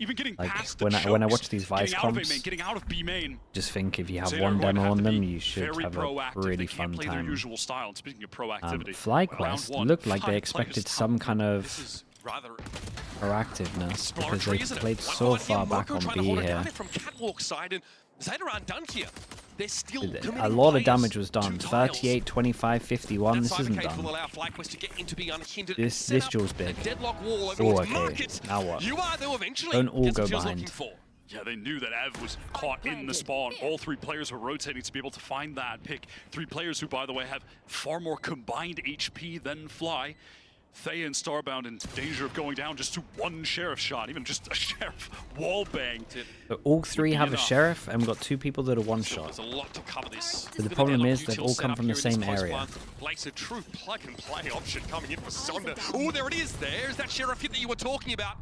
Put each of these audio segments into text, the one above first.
even getting Like past the when I watch these Vice comps, getting out of B main. just think if you have Zeta one are going to demo have on to them, be you should very have a proactive. really They can't fun play their time. usual style. And speaking of proactivity, FlyQuest round one, looked like they 5 expected players some top kind mid. of This is rather proactiveness because exploratory, they isn't it? played so far back on trying to B hold it here. down from Catwalk side, and Zeta aren't done here. They're still A lot of damage was done. 38, 25, 51. This isn't done. Will allow FlyQuest to get into be unhindered. This duel's big. Deadlock wall over Oh, its okay. market. Now what? You are though eventually. Don't all gets go what she was behind. looking for. Yeah, they knew that Ev was caught in the spawn. All 3 players were rotating to be able to find that pick. 3 players who, by the way, have far more combined HP than Fly. Thea and Starbound in danger of going down just to 1 Sheriff shot, even just a Sheriff wall bang. So all 3 have a Sheriff, and we've got 2 people that are 1 shot. There's a lot to cover this. But the problem is they've all come from the same area. Place a true plug and play option coming in for Sonda. Oh, there it is. There's that Sheriff hit that you were talking about.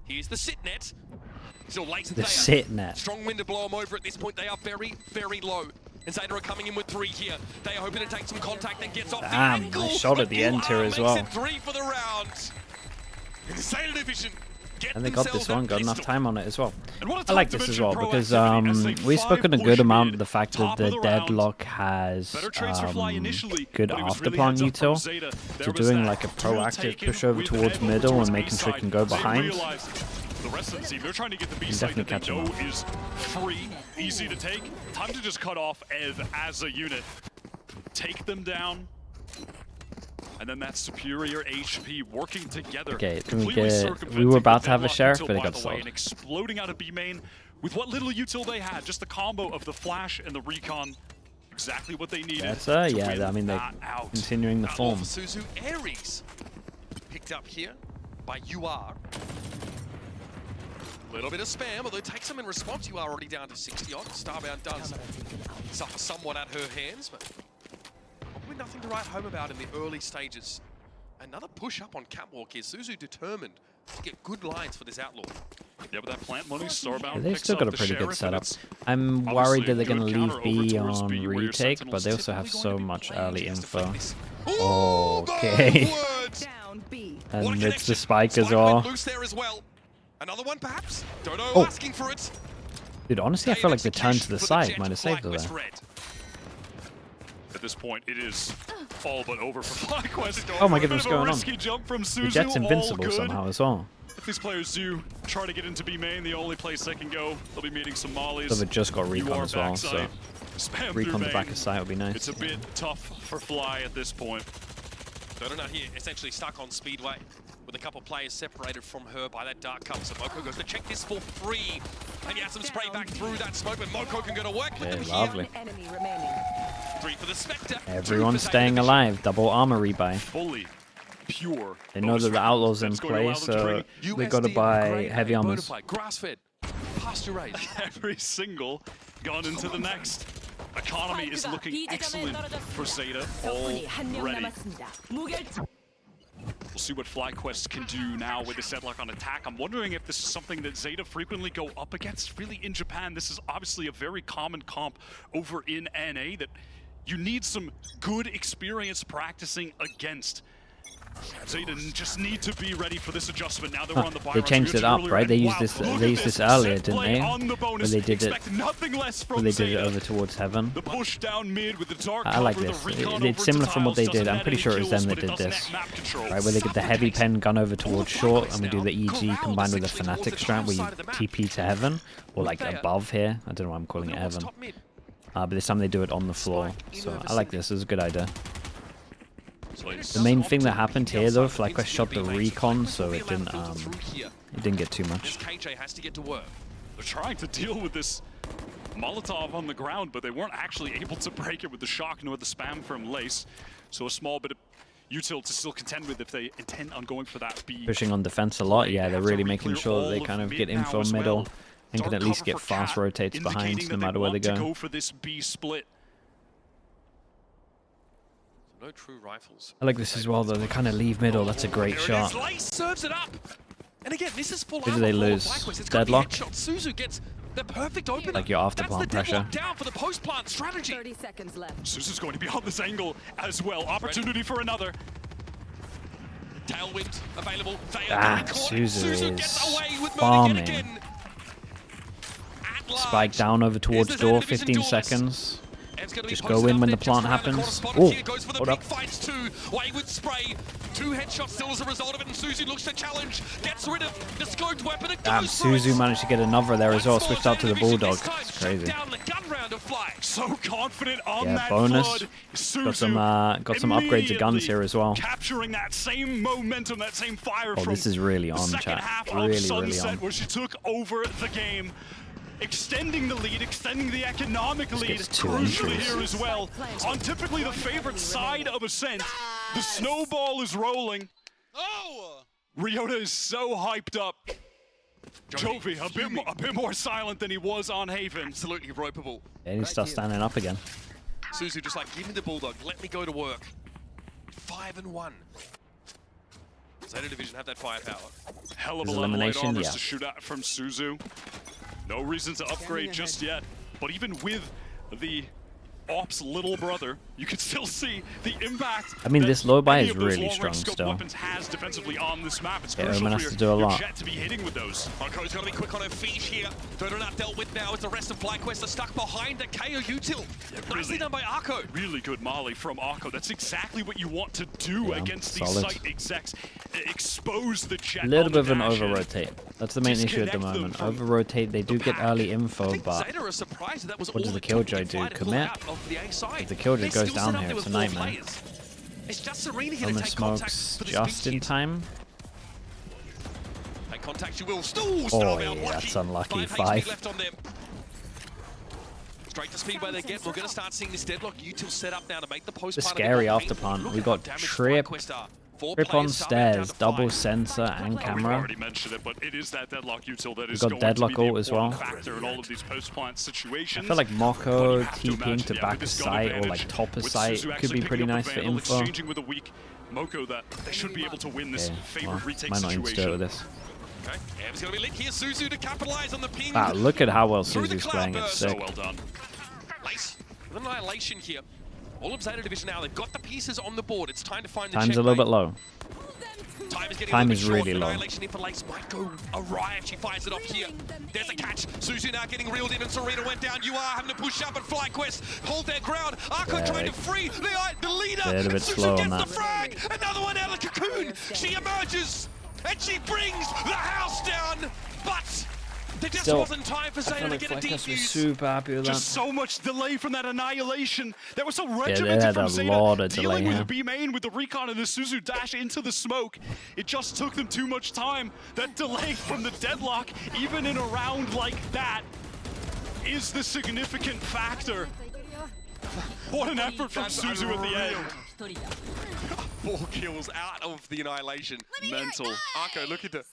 Here's the sit net. Still laser The sit net. Strong wind to blow them over at this point. They are very, very low. And Zeta are coming in with 3 here. They are hoping to take some contact and gets off the angle. Nice shot at the end here as well. Makes it 3 for the round. Zeta division. And they got this one, got enough time on it as well. And what a I like this as well because we've spoken a good amount of the fact that the Deadlock has good afterplan util. So doing like a proactive push over towards middle and making sure it can go behind. The rest of the team, they're trying to get the B site that they know is free, easy to take. Time to just cut off Ev as a unit. Take them down. And then that superior HP working together. Okay, we were about to have a Sheriff, but it got and sold. exploding out of B main with what little util they had. Just the combo of the Flash and the Recon. Exactly what they needed. That's yeah, I mean, they're continuing the form. Suzu Ares picked up here by UR. Little bit of spam, although it takes them in response. You are already down to 60 odd. Starbound does suffer somewhat at her hands, but probably nothing to write home about in the early stages. Another push up on Catwalk here. Suzu determined to get good lines for this Outlaw. Yeah, but that plant money, Starbound. Yeah, they've still got a pretty good setup. I'm worried that they're going to leave B on retake, but they also have so much early info. Okay. And it's the spike as well. Another one, perhaps? Don't know, asking for it. Dude, honestly, I feel like the turn to the side might have saved her there. At this point, it is all but over for FlyQuest. Oh my goodness, what's going on? Jump from Suzu, The Jet's invincible somehow as well. If these players do try to get into B main, the only place they can go, they'll be meeting some mollies. So they've just got recon as well, so recon the back of sight would be nice. It's a bit tough for Fly at this point. Dota here, essentially stuck on Speedway, with a couple players separated from her by that dark cover. So Moko goes to check this for free. And he has some spray back through that smoke, but Moko can go to work with them lovely. here. 3 for the Spectre. Everyone's staying alive. Double armor rebuy. Fully pure. They know that the Outlaw's in play, so they got to buy heavy armors. Grass-fed, pasture-raised. Every single gone into the next. Economy is looking excellent for Zeta already. We'll see what FlyQuest can do now with the Deadlock on attack. I'm wondering if this is something that Zeta frequently go up against. Really, in Japan, this is obviously a very common comp over in NA that you need some good experience practicing against. Zeta just need to be ready for this adjustment. Now they're on the buy. They changed it up, right? They used this. They used this earlier, didn't they? When they did it. When they did it over towards heaven. The push down mid with the dark I like this. It's similar from what they did. I'm pretty sure it was them that did this, right? Where they get the heavy pen gun over towards short, and we do the EG combined with the Fnatic strat, where you TP to heaven, or like above here. I don't know why I'm calling it heaven. But this time they do it on the floor. So I like this. It's a good idea. The main thing that happened here, though, FlyQuest shot the recon, so it didn't get too much. They're trying to deal with this Molotov on the ground, but they weren't actually able to break it with the shock nor the spam from Lace. So a small bit of util to still contend with if they intend on going for that B. Pushing on defense a lot, yeah, they're really making sure that they kind of get info middle and can at least get fast rotates behind no matter where they go. For this B split. No true rifles. I like this as well, though. They kind of leave middle. That's a great shot. Serves it up. And again, this is full Who do they lose? Deadlock? Suzu gets the perfect opener. Like your after-plant pressure. Down for the post-plant strategy. 30 seconds left. Suzu's going to be on this angle as well. Opportunity for another. Tailwind available. Suzu is farming. Spike down over towards door, 15 seconds. Just go in when the plant happens. Oh, hold up. Wayward spray. 2 headshots still as a result of it, and Suzu looks to challenge. Gets rid of the scoped weapon. Damn, Suzu managed to get another there as well. Switched out to the Bulldog. It's crazy. So confident on Yeah, that bonus. flood. Got some upgrades of guns here as well. Capturing that same momentum, that same fire Oh, from this is really the on, second chat. half Really, of really Sunset, on. where she took over the game. Extending the lead, extending the economic lead, gets 2 crucially entries. here as well. On typically the favorite side of Ascent, the snowball is rolling. Ryota is so hyped up. Jovi, a bit more silent than he was on Haven. Absolutely ropeable. Yeah, he starts standing up again. Suzu just like, give me the Bulldog, let me go to work. 5-1. Zeta Division have that firepower. Hell of a His lot of light elimination, armors yeah. to shoot at from Suzu. No reason to upgrade just yet, but even with the Ops little brother, you can still see the impact. I mean, this low buy any is of those really long-range strong scope still. Weapons has defensively on this map. It's Yeah, crucial Omen for has to do a your lot. Jet to be hitting with those. Marco's got to be quick on her feet here. Dodo not dealt with now as the rest of FlyQuest are stuck behind the KO util. Nicely done by Arco. Really good molly from Arco. That's exactly what you want to do Yeah, against these solid. site execs. Expose the Jet. A little on bit of the an dash in. over-rotate. That's the main issue at the Disconnect them moment. from Over-rotate, they do get pack. early info, but Zeta are surprised that was what does all the it took to Killjoy get do? Fly to pull Commit? out of the A side. If the Killjoy They're goes still down set up here, there it's a with 4 nightmare. players. It's just Serena here to Omen take contact smokes for this just big in hit. time. Take contact you will. Still Oh, starbound. yeah, Lucky. that's unlucky. 5 HP 5. left on them. Straight to speed where they get. We're going to start seeing this deadlock util set up now to make the post The part a bit scary more after painful. plant. Look We at got how damaged trip. FlyQuest are. 4 Trip on players starbound down stairs, to double 5. sensor and We've camera. already mentioned it, but it is that deadlock util that is got going deadlock to be the ult as well. important factor in all of these post-plant situations. I feel like But Moko you have to TPing imagine, to yeah, back with a this gun site or advantage, like top a with site Suzu could actually be pretty picking up nice a for Vandal, info. exchanging with a weak Moko, that they should be able to win this Okay, favorite well, retake might not need to do it with situation. this. Okay, Ev's going to be lit here. Suzu to capitalize on the ping. Wow, look at how well Through the Suzu's cloud playing. It's burst. So sick. well done. Lace with annihilation here. All of Zeta Division now. They've got the pieces on the board. It's time to find the Time's a little bit checkmate. low. Time is really low. Annihilation here for Lace might go awry if she fires it off here. There's a catch. Suzu now getting reeled in and Serena went down. You are having to push up and FlyQuest hold their ground. Arco Yeah, trying to free the leader. they're a bit And slow Suzu on gets that. the frag. Another one out of the cocoon. She emerges and she brings the house down. But there just Still, wasn't time for I feel Zeta to like get a FlyQuest was defuse. super happy with Just that. so much delay from that annihilation. That was so they regimented had from a Zeta. lot of delay Dealing with here. the B main with the recon and the Suzu dash into the smoke. It just took them too much time. That delay from the deadlock, even in a round like that, is the significant factor. What an effort from That's Suzu at the end. 4 kills out of the annihilation. Mental. Arco, look at the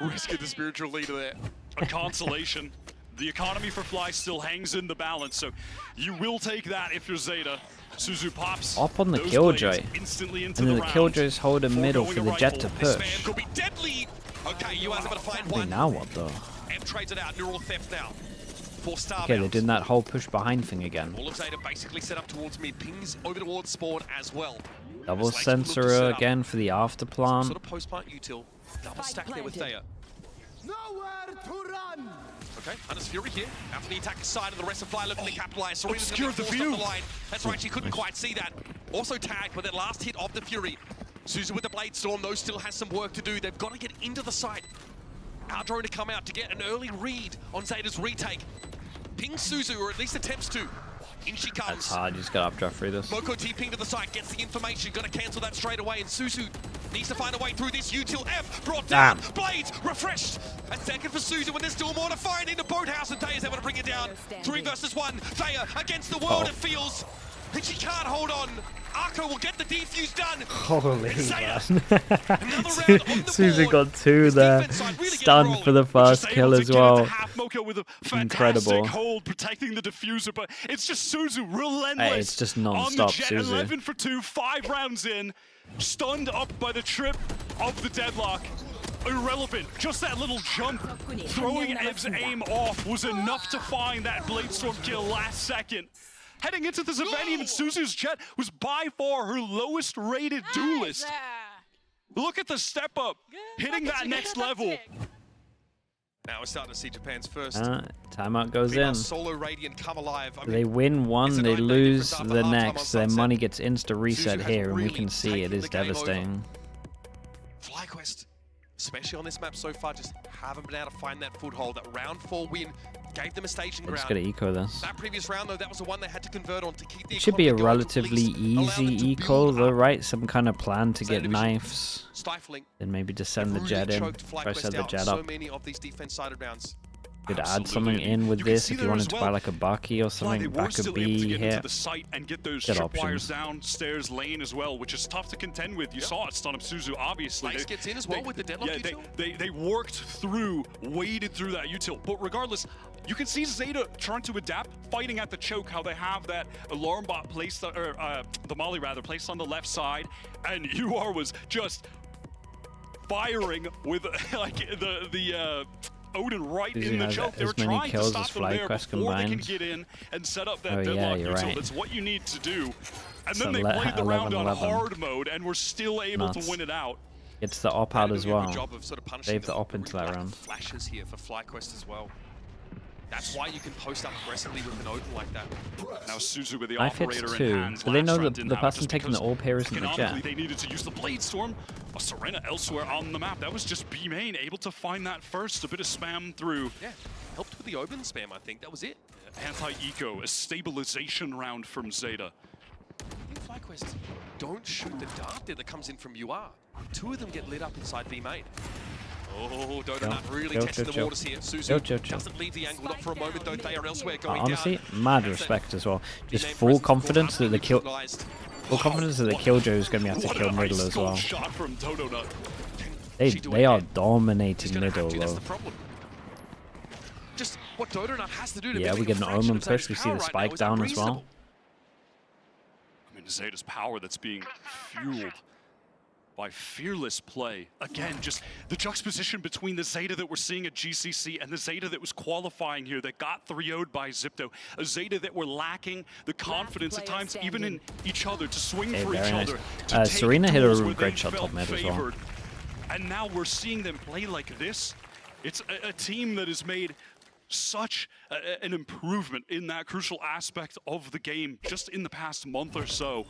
risk of the spiritual leader there. A consolation. The economy for Fly still hangs in the balance, so you will take that if you're Zeta. Suzu pops Up on the those Killjoy. blades instantly into And then the the round. Killjoys hold a Before middle going for a the Jet to rifle. This man push. could be deadly. Okay, you guys are going to find Wait, one. now what though? M trades it out. Neural theft now. For Starbound. Okay, they're doing that whole push behind thing again. All of Zeta basically set up towards mid. Pings over towards spawn as well. Double Slates will look to set sensor up. again for the after plant. Sort of post plant util. Double stack there with Thea. Nowhere to run! Okay, Hunter's Fury here. Out to the attacker side, and the rest of Fly looking to capitalize. Serena's going to obscured be the forced up view. the line. That's right, she couldn't quite see that. Also tagged with that last hit of the Fury. Suzu with the Blade Storm, though, still has some work to do. They've got to get into the site. Our drone to come out to get an early read on Zeta's retake. Ping Suzu, or at least attempts to. In she comes. That's hard, you just gotta updraft through this. Moko TPing to the site, gets the information, gonna cancel that straight away, and Suzu needs to find a way through this util. F brought down, Damn. Blades refreshed. A second for Suzu, and there's still more to find in the boathouse, and Thea's able to bring it down. 3 versus 1, Thea against the world, it feels. And she can't hold on. Arco will get the defuse done. Holy Zeta, man. another round on the Suzu board. got 2 His there. defense side really getting Stunned rolling. for the first Just kill able as to get well. into half Moko with a fantastic Incredible. hold, protecting the diffuser, but it's just Suzu relentless. Hey, it's just on the non-stop Jet, Suzu. 11 for 2, 5 rounds in, stunned up by the trip of the deadlock. Irrelevant, just that little jump, throwing Ev's aim off was enough to find that Blade Storm kill last second. Heading into the Savannah, and Suzu's Jet was by far her lowest rated duelist. Look at the step up, hitting that next level. Now we're starting to see Japan's first. Timeout goes in. Solo Radiant come alive. I mean, They win one, they lose the halftime on next. Their Sunset. money gets insta reset Suzu has here, and we really can see it taken is the game over. devastating. FlyQuest, especially on this map so far, just haven't been able to find that foothold. That round 4 win gave them a staging They're just ground. gonna eco this. That previous round, though, that was the one they had to convert on to keep the It should be a economy going, to at relatively least allow them easy to eco build though, up. right? Some kind of plan to Zeta get division knives, Stifling. then maybe just send the Really jet in. choked Try FlyQuest to set the out jet so up. many of these defense-sided rounds. Could add Absolutely. something in with You can this see if there you wanted as to well. buy like a Bucky or They something. were Back a still able to B get here. into the site and get those Good trip wires options. downstairs lane as well, which is tough to contend with. You saw it stun up Suzu, obviously. Place gets in as well with the deadlock yeah, util. they worked through, waded through that util. But regardless, you can see Zeta trying to adapt, fighting at the choke, how they have that alarm bot placed, or the molly rather, placed on the left side, and UR was just firing with like the Odin right Suzu in the has choke. They as were many trying to kills stop as them there FlyQuest before they can combined. get in and set up that Oh, yeah, deadlock you're util. right. That's what you need to do. And So then they played the round on 11-11. hard mode and were still able Nuts. to win it out. Gets the op out as Doing a good well. job of sort of punishing Save the op into that really round. Flashes here for FlyQuest as well. That's why you can post up aggressively with an Odin like that. Now Suzu with the Knife hits operator in too. hands. Do they know Last round that didn't the have it person just taking the because AWP here isn't the economically jet? they needed to use the Blade Storm. A Serena elsewhere on the map. That was just B main able to find that first. A bit of spam through. Yeah, helped with the Odin spam, I think. That was it. Anti-eco, a stabilization round from Zeta. I think FlyQuest don't shoot the dart there that comes in from UR. 2 of them get lit up inside B main. Oh, Dodonut really testing the waters here. Suzu doesn't leave the angle, not for a moment though. They are elsewhere going Honestly, down. mad And respect as well. Just name full presence confidence that the kill, utilized. full confidence that the Killjoy is going to be able to What kill an middle ice as well. cold shot from Dodonut. They are She's dominating gonna have middle to, that's though. the problem. Just what Dodonut has to do to Yeah, be we get an fraction Omen of Zeta's push. We see power the right spike now is down as well. unreasonable. I mean, Zeta's power that's being fueled by fearless play. Again, just the juxtaposition between the Zeta that we're seeing at GCC and the Zeta that was qualifying here that got 3-0'd by Zipto. A Zeta that were lacking the confidence at times, even in each other, to swing for very each nice. other. To take Serena hit a duels where great they shot felt top mid as well. favored. And now we're seeing them play like this. It's a team that has made such an improvement in that crucial aspect of the game just in the past month or so.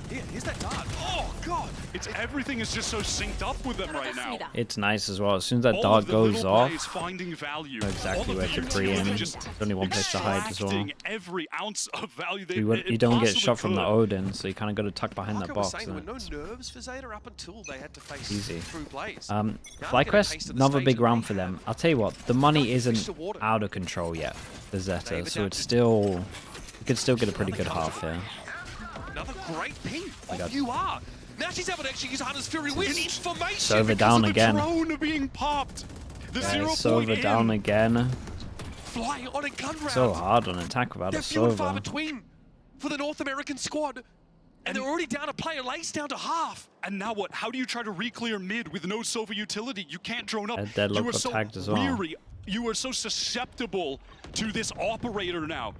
Here's that dart. Oh, God. It's everything is just so synced up with them right now. It's nice as well. As soon as that All dart of the goes little off, plays finding value. know exactly All of where the to pre utilities aim. just There's only one place to hide as well. extracting every ounce of value they You don't get possibly shot from the could. Odin, so you kind of got to tuck behind that Marco was box. saying there And were no it's nerves for Zeta up until they had to face easy. through Blaze. Now they get a taste FlyQuest, of the another stage big that round they for them. have. I'll tell you what, the money Fish isn't to water. out of control yet for Zeta, They've so it's adapted. still, you could still get a pretty good half here. Another great ping got- of UR. Now she's able to actually use Hunter's Fury with information. Sova down The again. drone being popped. The 0 point Sova in. down again. Flying on a gun round. So hard on attack without a They're few and far Sova. between for the North American squad. And they're already down a player, Lace down to half. And now what? How do you try to re-clear mid with no Sova utility? You can't drone up. That deadlock You are got so tagged as well. weary. You are so susceptible to this operator now.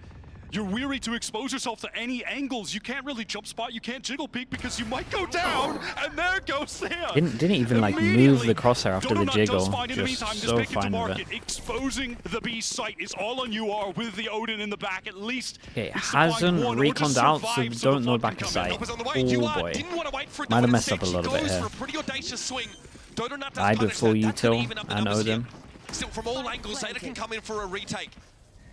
You're weary to expose yourself to any angles. You can't really jump spot. You can't jiggle peek because you might go down. And there goes Thea. Didn't even like move Immediately, the crosshair after the Dodonut jiggle. does find in the Just meantime, so back into fine with market. it. Exposing the B site is all on UR with the Odin in the back. At least Okay, it's supplying hasn't one or just reconned out, so survive we so don't the know fun back can of come in. sight. Numbers on the way. Oh UR boy. didn't want to wait for it. Might have though. messed up a Instead, little bit she goes here. for a pretty audacious swing. Dodonut does Died with punish full that. That's gonna util even up the and numbers here. Odin. Still, from all angles, Zeta can come in for a retake.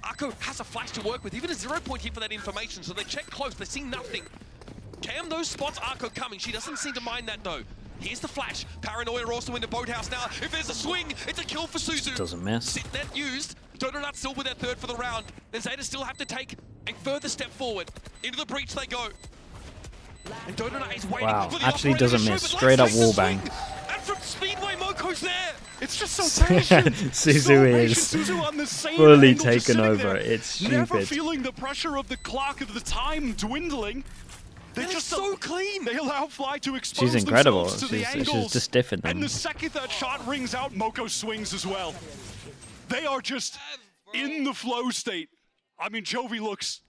Akko has a flash to work with, even a 0 point here for that information, so they check close, they see nothing. Cam those spots Akko coming, she doesn't seem to mind that though. Here's the flash, Paranoia also in the boathouse now. If there's a swing, it's a kill for Suzu. Doesn't miss. Sit net used, Dodonut still with their third for the round. Then Zeta still have to take a further step forward. Into the breach they go. And Dodonut is waiting Wow, for the actually operator to doesn't shoot, miss. but Straight up Lace takes the wallbang. swing. And from Speedway, Moko's there. It's just so patient. Suzu so is patient. Suzu on the same fully angle, just taken sitting over. there, It's never stupid. feeling the pressure of the clock of the time dwindling. They They're just so clean. They allow Fly to expose She's incredible. themselves to the She's angles. just stiffing And them. the second that shot rings out, Moko swings as well. They are just in the flow state. I mean, Jovi looks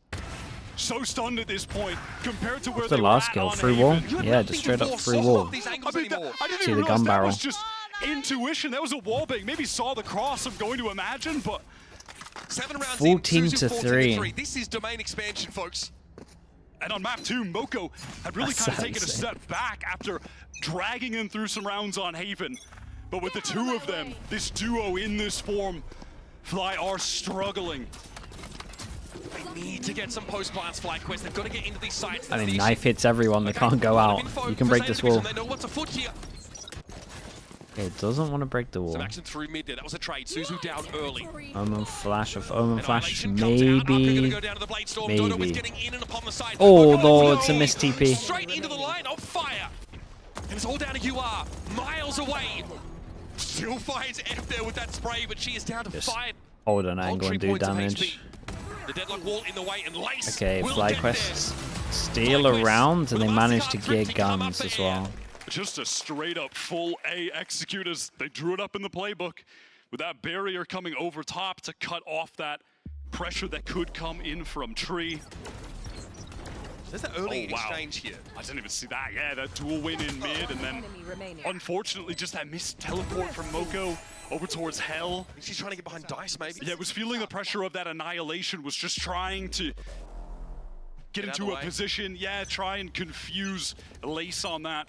so stunned at this point compared to where The they last were kill, at on free Haven. wall. Yeah, just straight up free wall. I mean, I didn't See even the gun realize that barrel. was just intuition. That was a wall bait. Maybe saw the cross, I'm going to imagine, but 7 rounds 14 in, to 14 3. This is domain expansion, folks. and on map 2, Moko had really That's kind of so taken a insane. step back after dragging him through some rounds on Haven. But with the two of them, this duo in this form, Fly are struggling. They need to get some post plants, FlyQuest. They've got to get into these sites. I mean, knife hits everyone. They can't go out. You can break this wall. They know what's afoot here. Okay, it doesn't want to break the wall. Some action through mid there. That was a trade. Suzu down early. Omen flash of Omen flash. Annihilation comes out. Arco gonna Maybe. go down to the Blade Storm. Dodo is Maybe. getting in and upon the side. Oh, no, no, it's a missed TP. Straight into the line of fire. And it's all down to UR. Miles away. Still finds F there with that spray, but she is down to Just 5. hold an angle Whole and 3 do points of damage. HP. The deadlock wall in the way, and Lace Okay, will get FlyQuest there. steal FlyQuest around and they with a manage to Mastercard trip get come up guns the as air. well. Just a straight up full A execute as they drew it up in the playbook with that barrier coming over top to cut off that pressure that could come in from Tree. There's that early Oh, wow. exchange here. I didn't even see that. Yeah, that dual win in mid, and then unfortunately just that missed teleport from Moko over towards Hell. I think she's trying to get behind Dice, maybe. Yeah, was feeling the pressure of that annihilation, was just trying to get Get out into of a the way. position. Yeah, try and confuse Lace on that.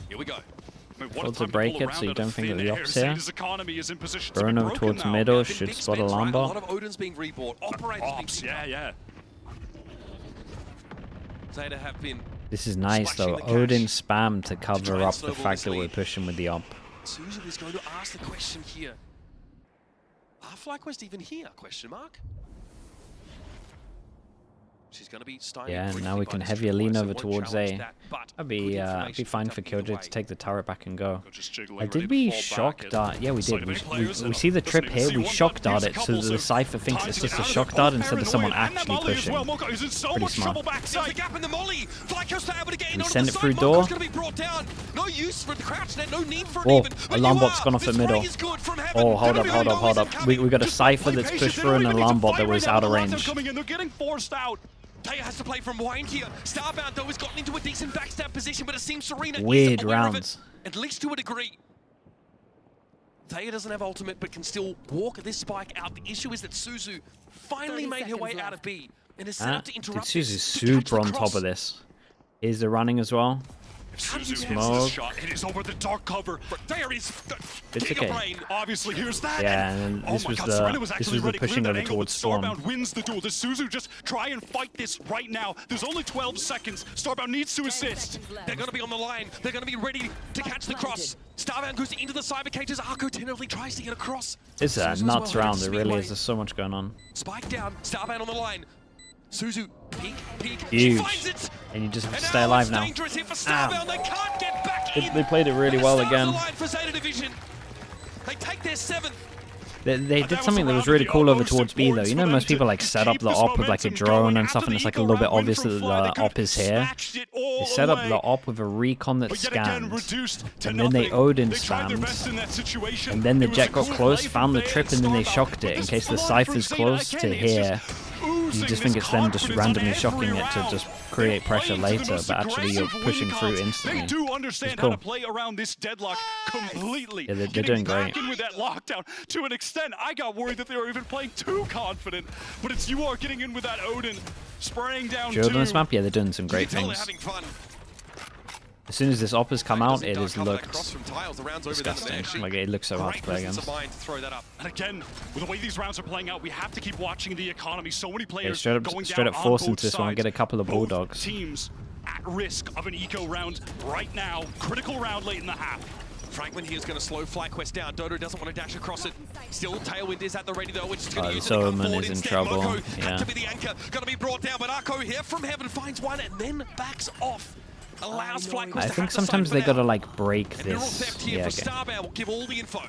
Here we go. I mean, what Well, a to time to break pull it, around so you out don't of think thin that the air. op's here. Zeta's economy is in position to Burn be over broken towards now. middle, Been should big spot a spends, alarm right? A bot. lot of Odin's being rebought. Operators Ops, being yeah, yeah. Zeta have been. This is nice Splashing though. the cash Odin spam to try cover and up the snowball fact this that we're lead. pushing with the op. Susan is going to ask the question here. Are FlyQuest even here? Question mark. She's going to be stymied Yeah, and briefly now we by can this heavy a lean so over won't towards challenge A. that, but That'd good be information fine picked for up either Killjoy way. to take the turret back and go. Just jiggling, Did ready we to fall shock back and dart? Yeah, we sight did. of any We players. see the Doesn't trip even here. see We one shock button, dart here's a it so couple, that the Cypher thinks ties it's it just a out of shock there. dart Both instead of parried someone away, and that actually molly as pushing. well. Moko is in so Pretty much smart. trouble There's the backside. gap in the molly. FlyQuest are able to get in We onto send the it side. through Moko's door. going to be brought down. No use for the crouch net. No need for it Whoa, even. But alarm you bot's are. gone off The at middle. spray is good from heaven. Oh, hold They're up, gonna hold be up, hold no up. noise We incoming. got a Just Cypher play that's patient. pushed They through don't an even need to alarm bot fight that right was now. out of The rounds are range. coming in. They're getting forced out. Taya has to play from behind here. Starbound, though, has gotten into a decent backstab position, but it seems Serena Weird is aware of rounds. it, at least to a degree. Taya doesn't have ultimate, but can still walk this spike out. The issue is that Suzu finally made her way out of B and is set up to Dude, interrupt Suzu's this, to catch super the on top cross. of this. Is the running as well? Suzu hits Smoke. this shot. It is over the dark cover. But there is the It's Giga okay. Brain. Obviously, here's that. Yeah, and oh this my was God, the- Serena was this actually was the ready to clear pushing that over angle, towards but Storm. Starbound wins the duel. Does Suzu just try and fight this right now? There's only 12 seconds. Starbound needs to assist. They're going to be on the line. They're going to be ready to catch the cross. Starbound goes into the cyber cages. Arco tentatively tries to get across. It's a Suzu's nuts well, round. It really Speedway. is. There's so much going on. Spike down. Starbound on the line. Suzu, peek. Huge. She finds it. And you just have And to stay alive now. it's dangerous here for Starbound. They can't get back in. They played it really And well the stars again. align for Zeta Division. They take their 7th. They That did was something that around was really the cool over utmost towards B though. importance You for know them most people like to set up keep the this op with like a momentum drone going. and stuff, After and the it's like a eco little bit round win obvious from that Fly, they the could op is here. snatched it all They set up away. the op with a recon that But yet again, scans. reduced to And then they nothing. Odin They tried their spammed. best in that situation. And then the It was jet a got cool close, play found the from trip, Zeta and then they Starbound. shocked But it. In this case the flood Cypher's from close Zeta to again is here, just you oozing just think this it's them just confidence on randomly every shocking it to round. just create They pressure play into the later, most but actually you're aggressive pushing through recons. instantly. They do understand It's how cool. to play around this deadlock completely. Yeah, they're Getting doing back great. in with that lockdown to an extent. I got worried that they were even playing too confident, but it's you are getting in with that Odin, spraying down Dude, on two. this map, yeah, they're doing some great You can tell things. they're having fun. As soon as this op has come out, Doesn't it Dark has cover that cross looked from Tiles. The round's over there for disgusting. Ash. Like, it looks so hard to Great play presence against. of mind to throw that up. And again, with the way these rounds are playing out, we have to keep watching the economy. So many players straight going up down force on into both this one and sides. get a couple of Both bulldogs. teams at risk of an eco round right now. Critical round late in the half. Fragment here is going to slow FlyQuest down. Dodo doesn't want to dash across it. Still, Tailwind is at the ready though, which is going to use it to come Omen forward is in instead. trouble, Moko yeah. had to be the anchor. Going to be brought down, but Arco here from heaven finds one and then backs off. Allows FlyQuest I to think have the sometimes side they for gotta now. like break And neural this. theft here Yeah, for Starbound will give all the info.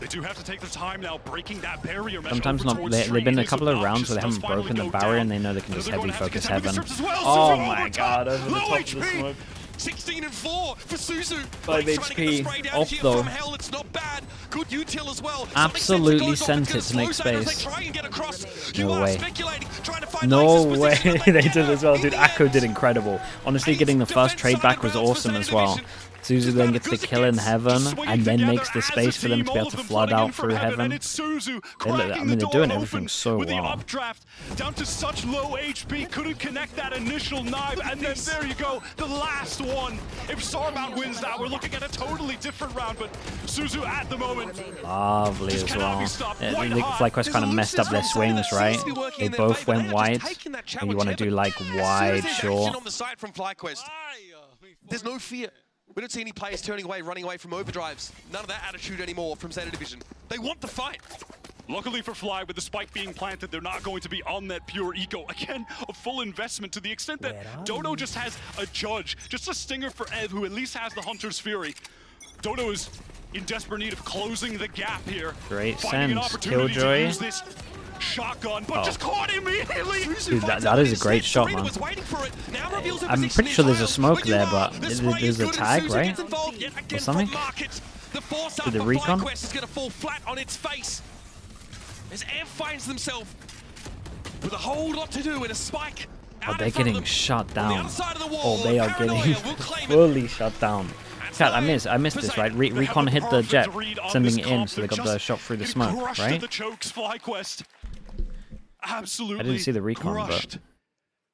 They do have to take their time now, breaking that barrier mesh sometimes over not. towards They've Tree. been a It is couple of rounds obnoxious. where they Does haven't finally broken the go barrier down. and they know they can They're just going heavy to have to focus contend with heaven. the strips as well. Oh Suzu my over god, top. over the Low top of the HP. smoke. 16 and 4 for Suzu. 5 Blake's trying to get the HP. spray down Off here though. from Hell. It's not bad. Good util as well. Absolutely sent it to make space. No way. No way they did as well, dude. Akko did incredible. Honestly, getting the first trade back was awesome as well. Suzu then gets the kill in heaven and then makes the space for them to be able to flood out through heaven. I mean, they're doing everything so well. Down to such low HP, couldn't connect that initial knife, and then there you go, the last one. If Sarmount wins that, we're looking at a totally different round, but Suzu at the moment. Lovely as well. I think FlyQuest kind of messed up their swings, right? They both went wide, and you want to do like wide short. There's no fear. We don't see any players turning away, running away from overdrives. None of that attitude anymore from Zeta Division. They want the fight. Luckily for Fly, with the spike being planted, they're not going to be on that pure eco. Again, a full investment to the extent that Dodo just has a judge, just a stinger for Ev, who at least has the Hunter's Fury. Dodo is in desperate need of closing the gap here. Great sense, Killjoy. Shotgun, but just caught immediately. Dude, that is a great shot, man. I'm pretty sure there's a smoke there, but there's a tag, right? Or something? With the recon? is going to fall flat on its face as Ev finds themselves with a whole lot to do in a spike. Oh, they're getting shut down. Oh, they are getting fully shut down. Chat, I missed this, right? Recon hit the jet, sending it in, so they got the shot through the smoke, right? Absolutely. I didn't see the recon, but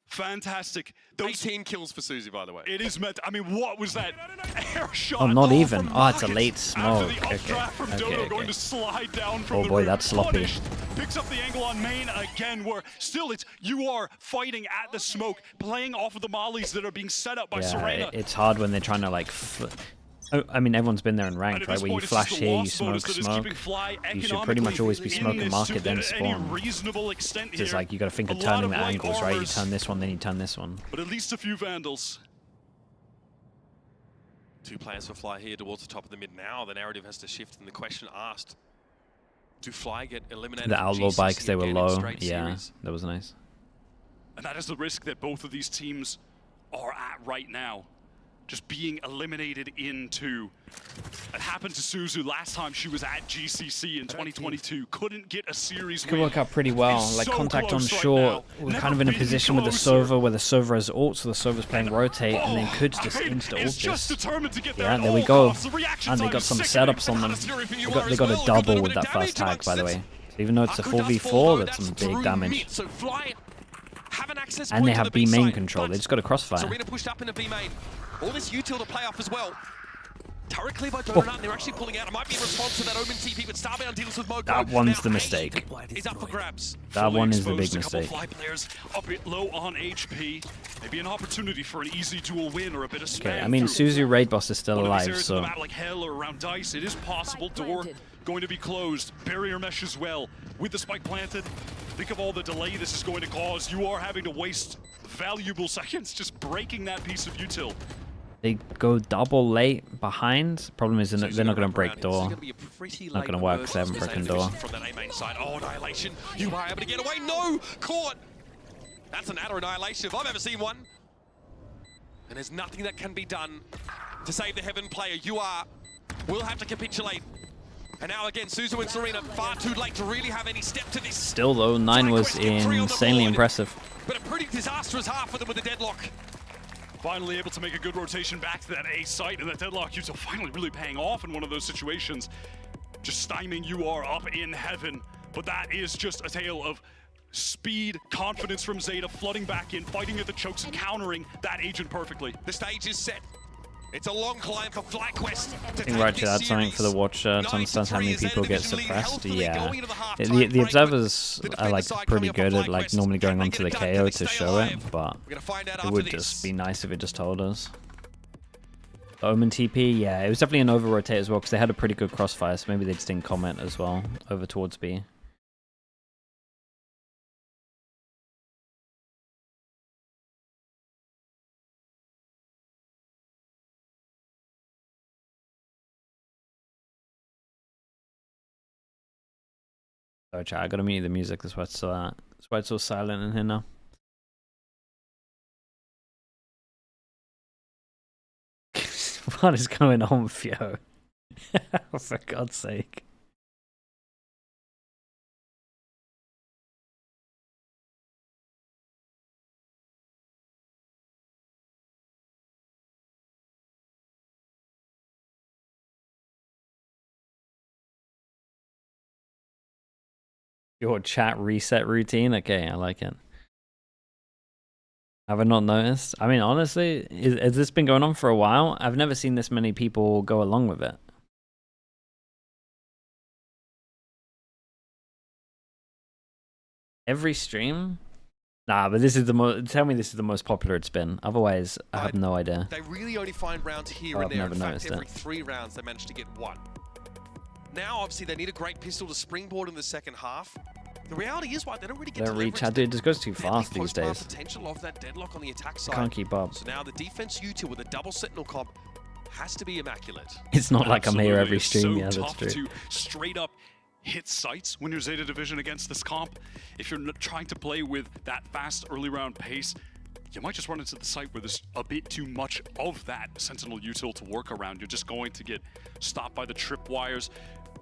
fantastic. 18 kills for Suzu, by the way. It is meant. I mean, what was that air shot? Oh, not even. Oh, it's a late smoke. Okay. Going to slide down from oh boy, that's sloppy. Picks up the angle on main again, where still you are fighting at the smoke, playing off of the mollies that are being set up by Serena. It's hard when they're trying to like. I mean, everyone's been there in ranked, right? Where you flash here, you smoke. You should pretty much always be smoking market, then spawn. It's like you got to think of turning the angles, right? You turn this one, then you turn this one. But at least a few Vandals. 2 players for Fly here towards the top of the mid now. The narrative has to shift, and the question asked: do Fly get eliminated? The outlaw bikes, they were low. Yeah, that was nice. And that is the risk that both of these teams are at right now. Just being eliminated into. It happened to Suzu last time she was at GCC in 2022. Couldn't get a series win. Could work out pretty well. Like contact on short. We're kind of in a position with the Sova where the Sova has ult, so the Sova's playing rotate, and they could just insta ult this. Yeah, there we go. And they got some setups on them. They got a double with that first tag, by the way. So even though it's a 4v4, that's some big damage. And they have B main control. They just got a crossfire. Serena pushed up into B main. All this util to play off as well. Turret clear by Donut, and they're actually pulling out. It might be in response to that Omen TP, but Starbound deals with Moko. That one's the mistake. He's up for grabs. That one is the big mistake. Fly players a bit low on HP. Maybe an opportunity for an easy duel win or a bit of spam. Okay, I mean, Suzu Raid Boss is still alive, so. Like hell or around Dice, it is possible. Door going to be closed. Barrier mesh as well. With the spike planted, think of all the delay this is going to cause. You are having to waste valuable seconds just breaking that piece of util. They go double late behind. Problem is they're not going to break door. Not going to work because they haven't broken door. From that A main side. Oh, Annihilation. You are able to get away. No! Caught! That's an Adder Annihilation if I've ever seen one. And there's nothing that can be done to save the Heaven player. will have to capitulate. And now again, Suzu and Serena far too late to really have any step to this. Still though, 9 was insanely impressive. But a pretty disastrous half for them with the deadlock. Finally able to make a good rotation back to that A site, and that deadlock util finally really paying off in one of those situations. Just stymieing UR up in heaven. But that is just a tale of speed, confidence from Zeta, flooding back in, fighting at the chokes, and countering that agent perfectly. The stage is set. It's a long climb for FlyQuest. I think right to add something for the watcher to understand how many people get suppressed. Yeah, the observers are like pretty good at like normally going onto the KO to show it, but it would just be nice if it just told us. Omen TP, yeah, it was definitely an over rotate as well because they had a pretty good crossfire, so maybe they just didn't comment as well over towards B. Sorry, chat, I gotta mute the music. That's why it's so silent in here now. What is going on, Fio? For God's sake. Your chat reset routine? Okay, I like it. Have I not noticed? I mean, honestly, has this been going on for a while? I've never seen this many people go along with it. Every stream? Nah, but this is the most. Tell me this is the most popular it's been. Otherwise, I have no idea. They really only find rounds here and there. In fact, every 3 rounds they manage to get 1. Now, obviously, they need a great pistol to springboard in the second half. The reality is, why they don't really get to reach. Dude, it just goes too fast these days. Potential of that deadlock on the attack side. Can't keep up. So now the defense util with a double sentinel comp has to be immaculate. It's not like I'm here every stream. Yeah, that's true. To straight up hit sights when you're Zeta Division against this comp. If you're trying to play with that fast early round pace, you might just run into the site where there's a bit too much of that sentinel util to work around. You're just going to get stopped by the tripwires.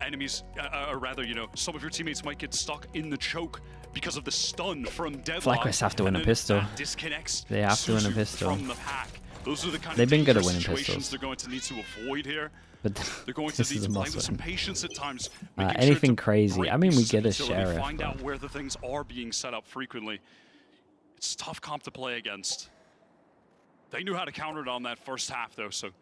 Enemies, or rather, you know, some of your teammates might get stuck in the choke because of the stun from Deadlock. FlyQuest have to win a pistol. Disconnects. They have to win a pistol. From the pack. Those are the kind They've of been good at winning situations pistols. they're going to need to avoid here. But they're going to need to play with some patience at times. Anything crazy. I mean, we get a sheriff. Find out where the things are being set up frequently. It's a tough comp to play against. They knew how to counter it on that first half, though, so you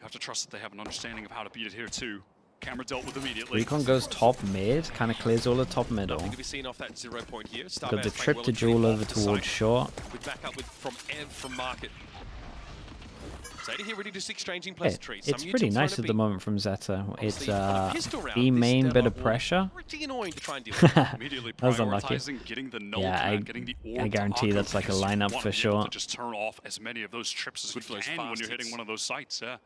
have to trust that they have an understanding of how to beat it here, too. Camera dealt with immediately. Recon goes top mid, kind of clears all the top middle. To be seen off that 0 point here. Got the trip to duel over towards short. With backup from Ev from market. Zeta here ready to exchanging pleasantries. It's pretty nice at the moment from Zeta. It's B main bit of pressure. Pretty annoying to try and deal with. Immediately that was unlucky. Getting the null Yeah, getting the I guarantee that's like a lineup for sure. Just turn off as many of those trips as you can when you're hitting one of those sites. Yeah.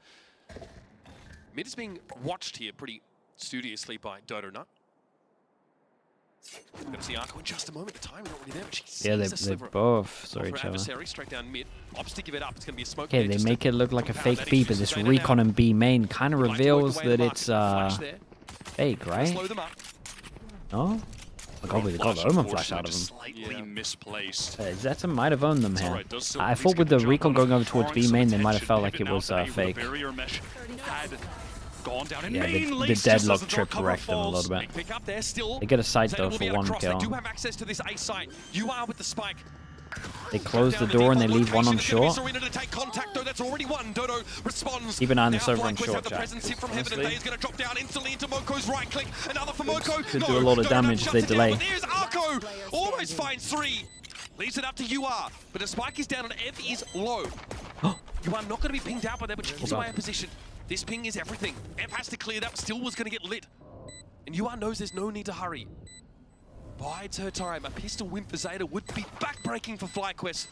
Mid is being watched here pretty studiously by Dodo Nut. We're going to see Arco in just a moment. The time not really there, but she sees they both saw each other. Adversary straight down mid. Opts to give it up. It's going to be a smoke. Okay, they make it look like a fake B, but this recon and B main kind of reveals that it's fake, right? No? Oh god, we got the Omen flash out of him. Slightly misplaced. Zeta might have owned them here. I thought with the recon going over towards B main, they might have felt like it was fake. Yeah, the deadlock trip wrecked them a little bit. They get a sight though for 1 kill. They do have access to this A site. You are with the spike. They close the door and they leave one on short. Keep an eye on this over on short, chat. Could do a lot of damage if they delay. There's Arco! Almost finds 3. Leaves it up to UR, but the spike is down and Ev is low. You are not going to be pinged out by that, but she gives away a position. This ping is everything. Ev has to clear that, still was going to get lit. And UR knows there's no need to hurry. Bides her time. A pistol win for Zeta would be backbreaking for FlyQuest.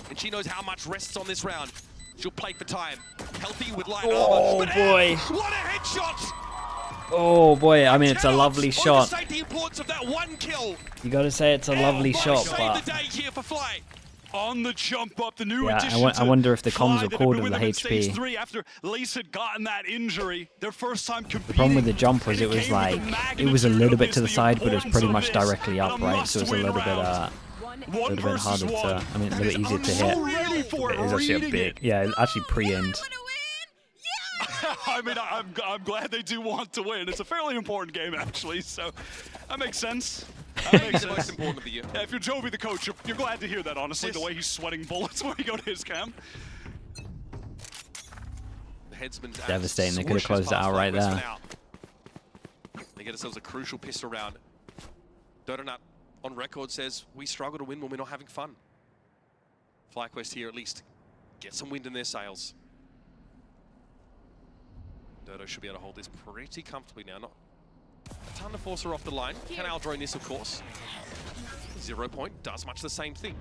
And she knows how much rests on this round. She'll play for time. Healthy with light armor. Oh boy. What a headshot! Oh boy, I mean, it's a lovely shot. The importance of that 1 kill. You gotta say it's a lovely shot, but... the day here for Fly. On the jump up, the new I wonder if the comms recorded the HP. 3 after Lace had gotten that injury, their first time competing. The problem with the jump was it was like, it was a little bit to the side, but it was pretty much directly up, right? So it was a little bit harder to, I mean, a little bit easier to hit. It was actually a big, yeah, actually pre-aimed. I mean, I'm glad they do want to win. It's a fairly important game, actually, so that makes sense. That makes the most important of the year. Yeah, if you're Jovi, the coach, you're glad to hear that, honestly, the way he's sweating bullets when he go to his cam. Devastating, they could have closed it out right there. They get themselves a crucial pistol round. Dodonut on record says, we struggle to win when we're not having fun. FlyQuest here at least get some wind in their sails. Dodo should be able to hold this pretty comfortably now. Not a ton to force her off the line. Can outdrain this, of course. 0 point does much the same thing.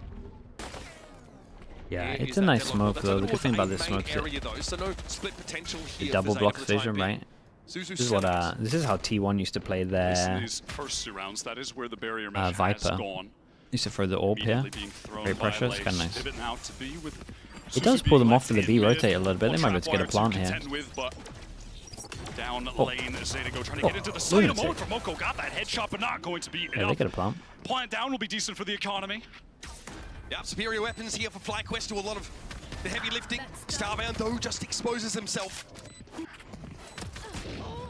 Yeah, it's a nice smoke though. The good thing about this smoke is it double blocks vision, right? This is what this is how T1 used to play their first 2 rounds. That is where the barrier mesh Viper. Used to throw the orb here. Very precious, kind of nice. It does pull them off for the B rotate a little bit. They might be able to get a plant here. Down lane, Zeta go trying to get into the site. A moment for Moko, got that headshot, but not going to be enough. They get a plant. Plant down will be decent for the economy. Yeah, superior weapons here for FlyQuest to a lot of the heavy lifting. Starbound, though, just exposes himself.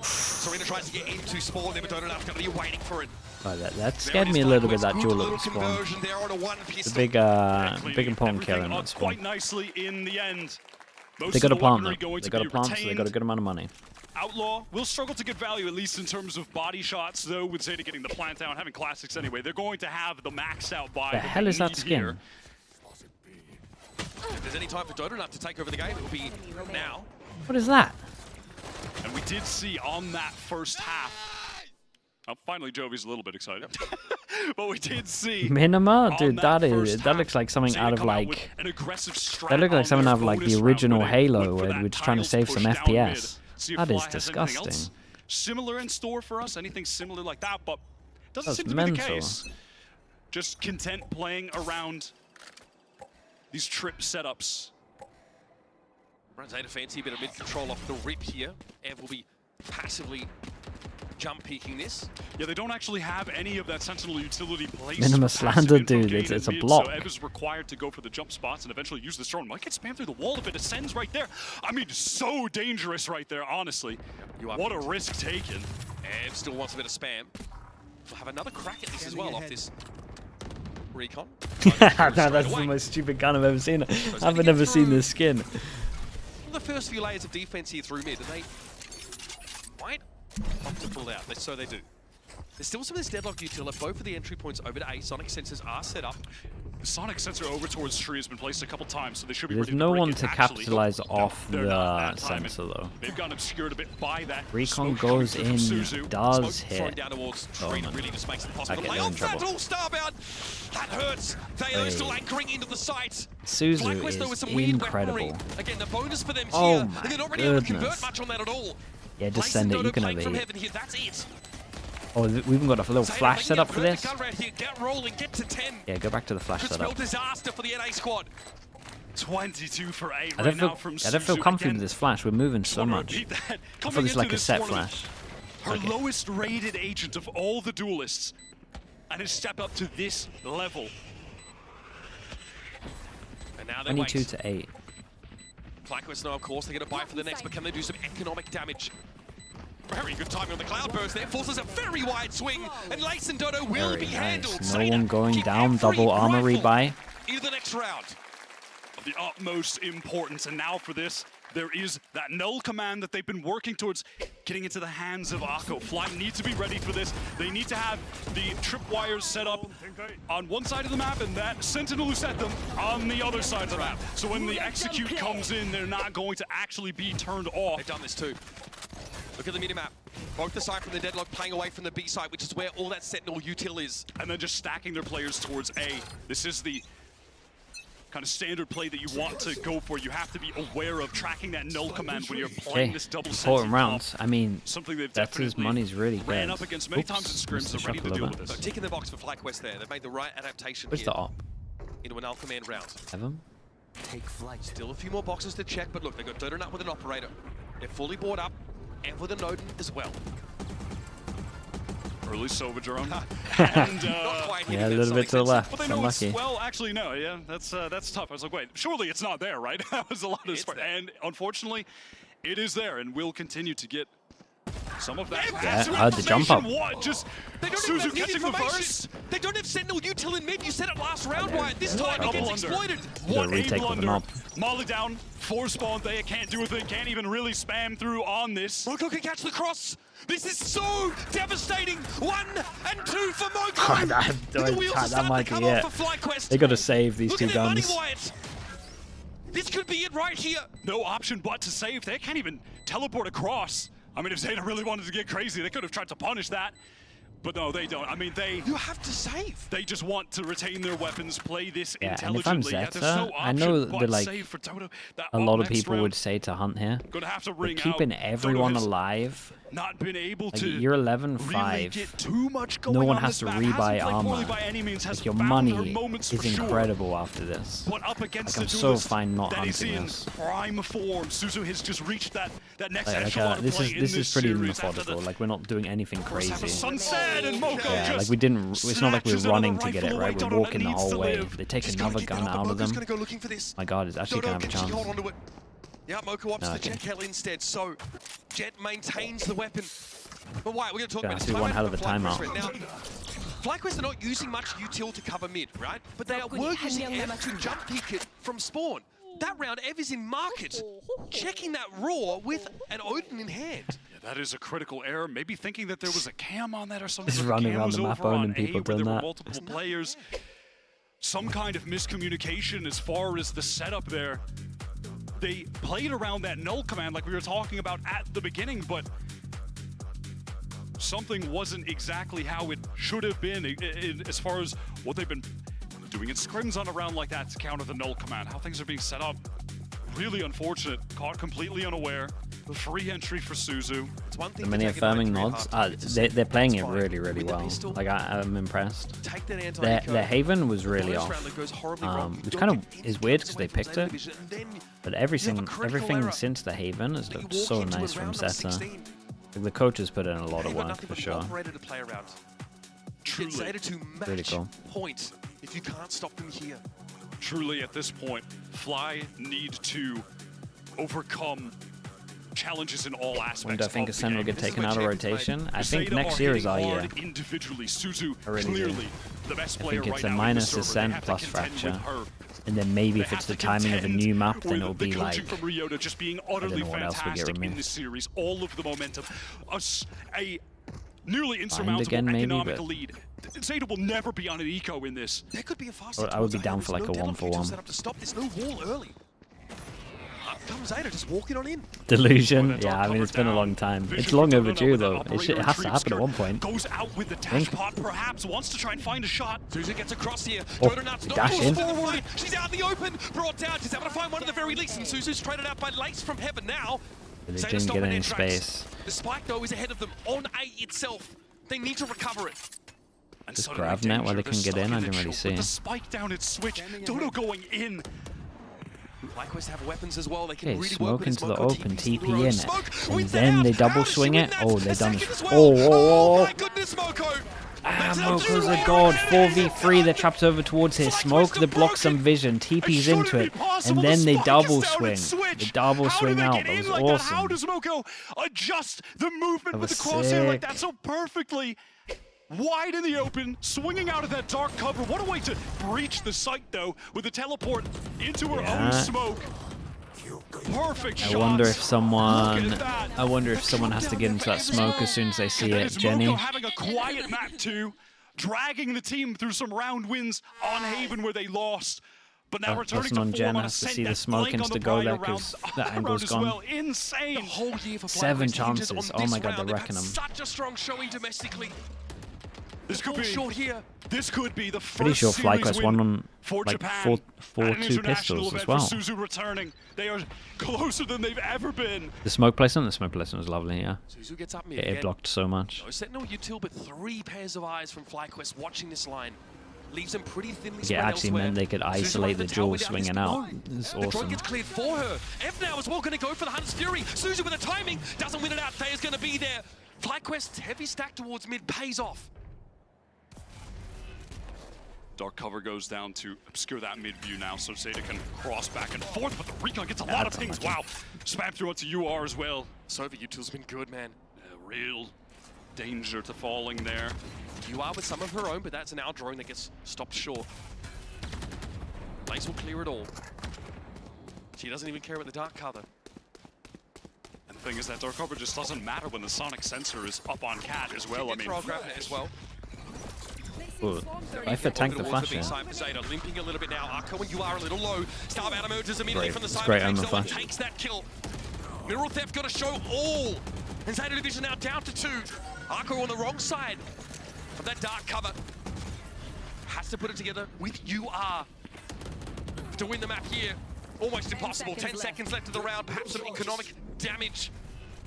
Serena tries to get into spawn, never done enough, going to be waiting for it. Oh, that scared me a little bit, that duel at the spawn. It's a big important kill in that spawn. Quite nicely in the end. They got a plant, though. They got a plant, so they got a good amount of money. Outlaw will struggle to get value, at least in terms of body shots, though, with Zeta getting the plant down, having classics anyway. They're going to have the maxed out buy. The hell is that skin? Here. If there's any time for Dota enough to take over the game, it will be now. What is that? And we did see on that first half. Oh, finally, Jovi's a little bit excited. But we did see. Minima? Dude, that looks like something out of like. That looks like something out of like the original Halo, where we're just trying to save some FPS. That is disgusting. Similar in store for us, anything similar like that, but doesn't That's seem to mental. be the case. Just content playing around these trip setups. Zeta fancy a bit of mid control off the rip here. Ev will be passively jump peeking this. Yeah, they don't actually have any of that Sentinel utility placed. Minima slander, dude. It's a block. So Ev is required to go for the jump spots and eventually use this drone. Might get spammed through the wall if it ascends right there. I mean, so dangerous right there, honestly. What a risk taken. Ev still wants a bit of spam. We'll have another crack at this as well off this recon. No, that's the most stupid gun I've ever seen. I've never seen this skin. The first few layers of defense here through mid, and they might opt to pull out. So they do. There's still some of this deadlock util at both of the entry points over to A. Sonic sensors are set up. The Sonic sensor over towards tree has been placed a couple times, so they should be There's ready to no break one it. to Actually, capitalize no, off they're not the that time. sensor, though. They've gotten obscured a bit by that. Recon Smoke goes coming in, through from Suzu. does Smoke thrown hit. down towards Oh, tree man. really just makes it possible. Okay, Play they're in on trouble. Fatal Starbound! That hurts! They are still anchoring into the site. Suzu FlyQuest, though, with is some weird incredible. weaponry. Again, the bonus for them Oh here, my and they're not really able to convert goodness. much on that at all. Yeah, just send it. You can have from it. heaven here. That's it. Oh, we've even got a little Zeta, flash they set can up for get this. the gun round here, get rolling, get to 10. Yeah, go back to the flash Could spell setup. disaster for the NA squad. 22 for 8 I right now don't from feel Suzu. comfy Again, with this flash. We're moving so wanna much. repeat that. I thought Coming this like into a set tournament, flash. Her Okay. lowest rated agent of all the duelists, and has stepped up to this level. And now they 22 wait. to 8. FlyQuest know, of course, they're going to buy for the next, but can they do some economic damage? Very good timing on the Cloudburst there, forces a very wide swing, and Lace and Dodo will Very be handled. nice. No Zeta one going keep down. every Double armor rifle rebuy. into the next round. Of the utmost importance, and now for this, there is that null command that they've been working towards getting into the hands of Akko. Fly need to be ready for this. They need to have the tripwires set up on one side of the map and that Sentinel who set them on the other side of the map. So when the execute comes in, they're not going to actually be turned off. They've done this too. Look at the minimap. Both the side from the deadlock playing away from the B side, which is where all that Sentinel util is. And then just stacking their players towards A. This is the kind of standard play that you want to go for. You have to be aware of tracking that null command when you're playing this double important rounds. I mean, something they've that's his definitely money's really good. ran up against many times in scrims. They're ready to deal with So this. tick in the box for FlyQuest there. They've made the right adaptation Where's here the op? into an Alpha Man round. Evan? Take flight. Still a few more boxes to check, but look, they've got Dota Nut with an operator. They're fully board up, and with a Nodin as well. Early Sova drone. Not quite hitting Yeah, a that little bit Sonic to the sensor. left. But they know it's, Unlucky. well, actually, no, yeah, that's tough. I was like, wait, surely it's not there, right? That was a lot of It's sport. there. And unfortunately, it is there, and we'll continue to get some of that. Yeah, I heard the jump up. What? Just They don't Suzu have need catching the information. first. They don't have Sentinel util in mid. You said it last round, Yeah. Wyatt. This time What it a gets blunder. exploited. What a retake with an blunder. op. Molly down, 4 spawn, they can't do a thing, can't even really spam through on this. Moko can catch the cross. This is so devastating. 1 and 2 for Moko. that The wheels might are starting to come be off it. for FlyQuest. They got to save these Look two at their money, guns. Wyatt. This could be it right here. No option but to save. They can't even teleport across. I mean, if Zeta really wanted to get crazy, they could have tried to punish that. But no, they don't. I mean, You have to save. they just want to retain their weapons, play this Yeah, and if I'm intelligently. Zeta, there's no I option know but that like save for Dodo. That a lot of next people round, would say to hunt here, gonna have to but ring keeping out. everyone Dodo has alive. not been able Like, to you're 11-5. really get too much going No one on has this to map. rebuy Hasn't played poorly armor. by any means, has Like, your found money her moments is for sure. incredible after this. But up against Like, I'm a so duelist fine not that is hunting in this. prime form. Suzu has just reached that next Like, echelon of this play is in this this is pretty series after methodical. the Like, we're not doing anything first half of crazy. Sunset and Moko Yeah, just like we didn't. It's not like we're snatches another running to get it rifle right. away. We're Dodo walking the needs to whole way. live. They take She's another gonna keep gun that up, out but of Moko's them. gonna go looking for this. My God, it's actually Dodo, kind of a can she hold chance. onto it? Yeah, Moko opts No, the okay. Jet kill instead, so Jet maintains the weapon. But wait, we're going to talk Yeah, about I see one hell of a timeout. Now, FlyQuest are not using much util to cover mid, right? But they were using Ev to jump peek it from spawn. That round, Ev is in market, checking that raw with an Odin in hand. Yeah, that is a critical error. Maybe thinking that there was a cam on that or something. Just but the running cam around was the map over on owning A, people where doing there were that. multiple players. Some kind of miscommunication as far as the setup there. They played around that null command like we were talking about at the beginning, but something wasn't exactly how it should have been as far as what they've been doing in scrims on a round like that to counter the null command. How things are being set up, really unfortunate. Caught completely unaware. Free entry for Suzu. It's one thing The to many take an affirming 93 nods. half-time. They're playing It's it fine. really, really With the well. pistol, Like I'm impressed. take that Their anti-eco. Haven was really First off, round that goes horribly wrong. You which don't kind of get is any weird kills because they away from picked Zeta it. Division, and then But you have a everything critical error since the Haven has that you looked walk so into nice in from round number Zeta. 16. Like, the coaches put in a lot They've of got work nothing for but an sure. operator to play around. Truly, Get Zeta to match Really cool. point if you can't stop them here. truly at this point, Fly need to overcome challenges in all aspects. When do I think of the Ascent will game. get This is taken where out of champions rotation? I Zeta think next are year is our hitting year. hard individually. Suzu, I really do. clearly the best I player think it's right a now in the minus server. They Ascent have to plus contend with Fracture. her. And then maybe They if it's have the to timing of a contend new map, then with it'll the be coaching like from Ryota just being utterly know what else we get fantastic in removed. this series. All of the momentum, a nearly insurmountable again, maybe, economic but- lead. Zeta will never be on an eco in this. There could be a fast I would be down for like a 1-for-1. Set up to stop this. No wall early. Up comes Zeta, just walking on in. delusion. Dark Yeah, I mean it's cover been a down. long time. Vision It's for long Dodo overdue with though. that It operator has to retrieve happen at skirt. one point. Goes out with the dash Think. pot, perhaps wants to try and find a shot. Suzu gets across here. Oh, Dodo nuts, not dash forced in. forward. She's out in the open. Brought down. She's able to find one at the very least. And Suzu's traded out by Lace from Heaven now. But they Zeta didn't stop get in any their tracks. space. The spike though is ahead of them on A itself. They need to recover it. And Just suddenly grabbed net while danger, they couldn't they're get in, stuck I didn't the really choke with see. The spike down its switch. Dodo going in. FlyQuest have weapons as well. They can Okay, really smoke work with into the Smoke open, TPs TP in it. Smoke And wins then that they out. double How does she swing win it. that? Oh, they've A done second it. as well. Oh, my goodness, Moko. Ah, That's Moko's a a god. 4v3. They're trapped over towards here. Smoke the block some vision. TP's into it. And then they double swing. They double swing out. That was How awesome. does Moko adjust the movement That with the was crosshair like sick. that so perfectly? Wide in the open, swinging out of that dark cover. What a way to breach the site, though, with the teleport into her Yeah. own smoke. Perfect shot. I wonder if someone Look at that. I wonder if someone has to get into that smoke as soon as they see That it. is Jenny. Moko having a quiet map too, dragging the team through some round wins on Haven where they lost. But now returning Person to on form Jen on has to Ascent, see the that smoke flank on the insta-go there prior 'cause round- that round angle's as gone. well. Insane. The whole year for 7 FlyQuest hinges chances. on Oh this my God, round. they're They've wrecking had 'em. Such a strong showing domestically. This could Fall be short here. This could be the first Pretty sure series FlyQuest win won on for like Japan. 4-2 At an international pistols event as well. For Suzu returning, they are closer than they've ever been. The smoke placement was lovely, yeah. Suzu gets up mid It again. blocked so much. No Sentinel util, but 3 pairs of eyes from FlyQuest watching this line. Leaves them pretty thinly It spread actually elsewhere. meant they could Suzu isolate under the tower duel without swinging his- out. No. It's The drone awesome. gets cleared for her. Ev now as well going to go for the Hunter's Fury. Suzu with the timing. Doesn't win it out. Thea's going to be there. FlyQuest's heavy stack towards mid pays off. Dark cover goes down to obscure that mid view now, so Zeta can cross back and forth, but the recon gets a lot of That's pings. unlucky. Wow, spam through onto UR as well. Sova util's been good, man. Real danger to falling there. You are with some of her own, but that's an out drone that gets stopped short. Lace will clear it all. She doesn't even care about the dark cover. And the thing is that dark cover just doesn't matter when the sonic sensor is up on Cat as well. I mean, I'll grab it as well. Ooh, I for tank the flash, yeah. B-side for Zeta, limping a little bit now. Arco and you are a little low. Starbound emerges immediately Great. from the It's side. great Takes on the that one, flash. takes that kill. Mineral Theft got to show all. And Zeta Division now down to 2. Arco on the wrong side. But that dark cover has to put it together with UR to win the map here. Almost impossible. 10 seconds left of the round. Perhaps some economic damage.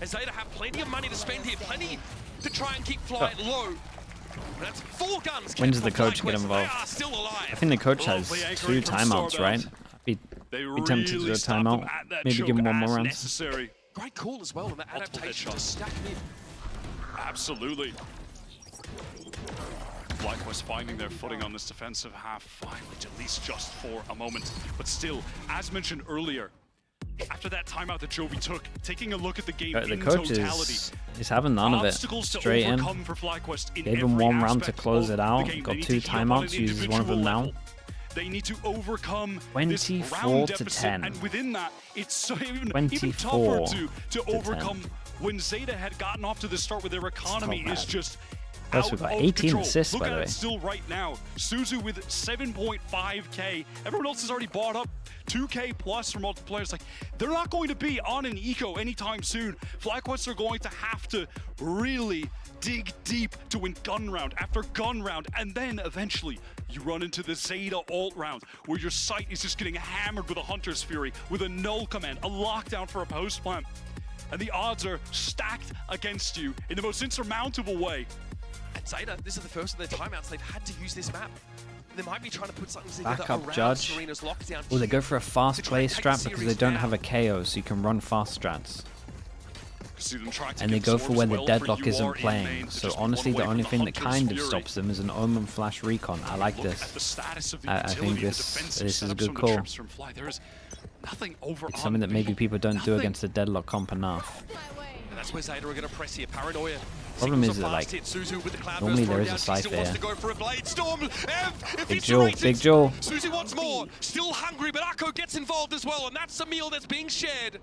As Zeta have plenty of money to spend here. Plenty to try and keep Fly low. That's 4 guns. When does the coach get involved? Still alive. I think the coach has 2 timeouts, right? Be tempted to do a timeout. Maybe give him one more round. Great call as well, and that adaptation to stack him in. Absolutely. FlyQuest finding their footing on this defensive half, finally, at least just for a moment. But still, as mentioned earlier, after that timeout that Jovi took, taking a look at the game The in coach totality, is having none of it. Straight in. Gave him 1 round to close it out. Got 2 timeouts. Uses one of them now. They need to overcome 24 to 10. And within that, it's so even 24 tougher to overcome. When Zeta had gotten off to the start with their economy is just Plus, we've got 18 assists, Look by the way. It still right now. Suzu with 7.5k. Everyone else has already bought up 2k plus for multiplayers. Like, they're not going to be on an eco anytime soon. FlyQuest are going to have to really dig deep to win gun round after gun round, and then eventually you run into the Zeta alt round where your sight is just getting hammered with a Hunter's Fury, with a null command, a lockdown for a post plant, and the odds are stacked against you in the most insurmountable way. And Zeta, this is the first of their timeouts. They've had to use this map. They might be trying to put something together Backup around Judge. Serena's lockdown. Oh, they go for a fast play take strat the because they series don't down. have a KO, so you can run fast strats. And they go for when the deadlock isn't playing. So honestly, the only thing that kind of stops them is an Omen Flash Recon. I like this. I think this is a good call. It's something that maybe people don't do against the deadlock comp enough. And that's where Zeta are going to press here. Paranoia. Problem is that, like, normally there is a scythe there. Big Joel, Big Joel. Suzu wants more. Still hungry, but Akko gets involved as well, and that's a meal that's being shared.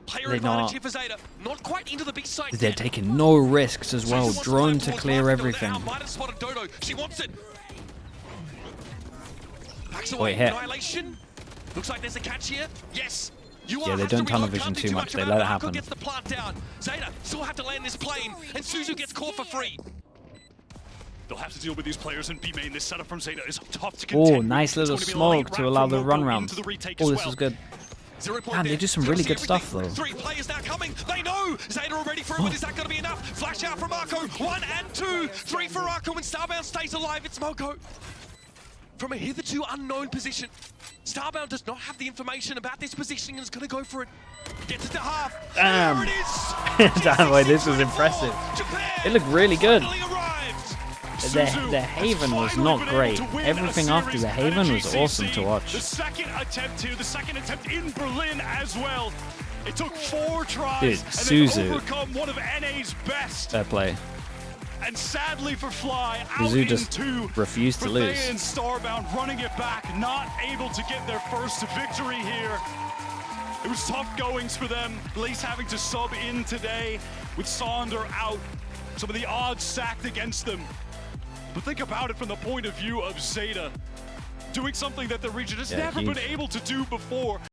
Player advantage here for Zeta. Not quite into the B side. They're taking no risks as well. Drone to clear everything. Might have spotted Dodo. She wants it. Backs Oh, away. it hit. Annihilation. Looks like there's a catch here. Yes. Yeah, they don't tunnel vision too much. They let it happen. Gets the plant down. Zeta still have to land this plane, and Suzu gets caught for free. They'll have to deal with these players in B main. This setup from Zeta is tough to contend. Oh, nice little smoke to allow the run round. Oh, this is good. Man, they do some really good stuff though. 3 players now coming. They know Zeta are ready for it, but is that going to be enough? Flash out from Akko. 1 and 2. 3 for Akko, and Starbound stays alive. It's Moko. From a hitherto unknown position. Starbound does not have the information about this positioning and is going to go for it. Gets it to half. Damn. There it is. Damn, boy, this was impressive. Japan It looked really good. finally arrived. The Haven was not great. Everything after the Haven was awesome to watch. The second attempt here, the second attempt in Berlin as well. It took 4 tries Dude, and Suzu. then overcome one of NA's best. Fair play. And sadly for Fly, out Suzu in just 2. refused to lose. And Starbound running it back, not able to get their first victory here. It was tough goings for them. Blaze having to sub in today with Sonder out. Some of the odds stacked against them. But think about it from the point of view of Zeta, doing something that the region has never huge. been able to do before.